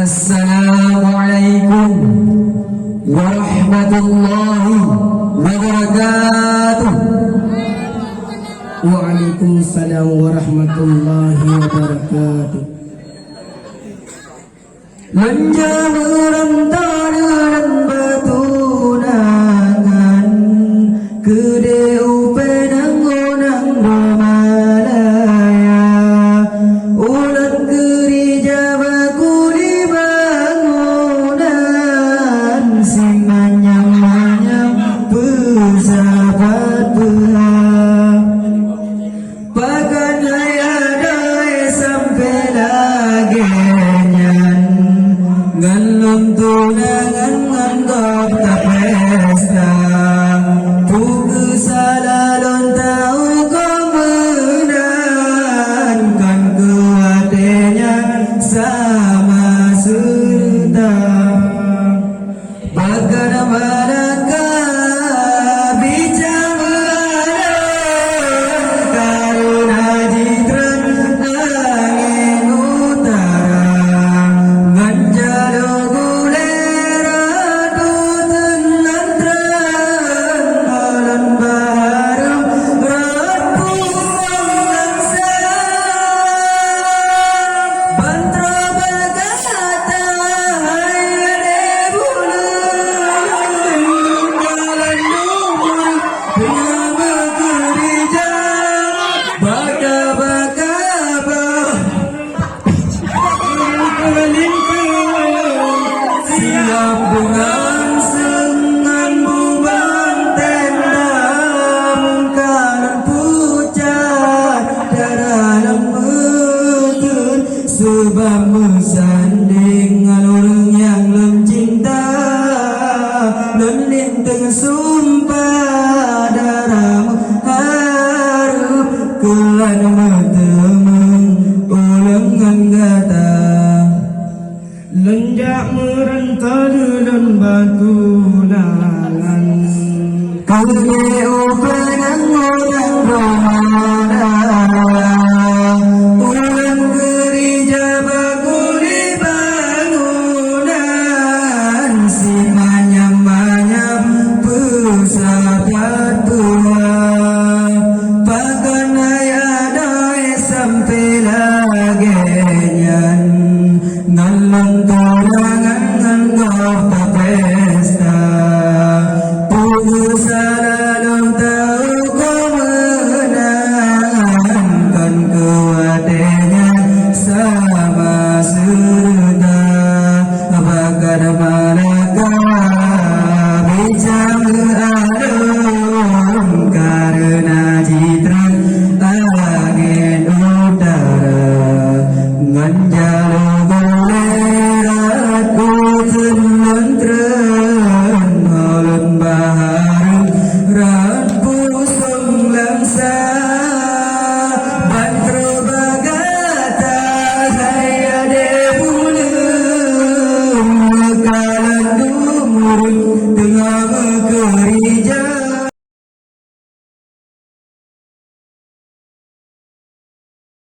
Assalamualaikum warahmatullahi wabarakatuh. Waalaikumsalam warahmatullahi wabarakatuh. Menjauhan dan betunangan kedeu penangonang Malaya ulat gereja bakuli bangunan si manyam-manyam bersahabat berhak pakan ayadai sampai lagi ngalung tunangan nganggap tak pesta puku salalon tahu kemenangan kuatnya sama sudah bagana malaka bicara karuna jitran angin utara ganjalo gulera tutun lantran alam baharum rapu sangsa bantra bagata hayade bulu jalan lumur nama gereja baka-baka siap dengan sengan bumbang tenda mungkaran pucat dalam mutun sebab bersanding orang yang lem cinta lenin tengah sumpah darah harap kelan metemeng ulangan kata Lenjak merantau dan batu langan Kau penang orang Romana ulang gereja bakuli bangunan si manyam-manyam bersahabat Tuhan pakan ayadai sampai lagi nyan ngalung tunangan nganggap tak pesta pugu salalong tahu kemenangan kan kuatnya sama sudah bakar malaka bicara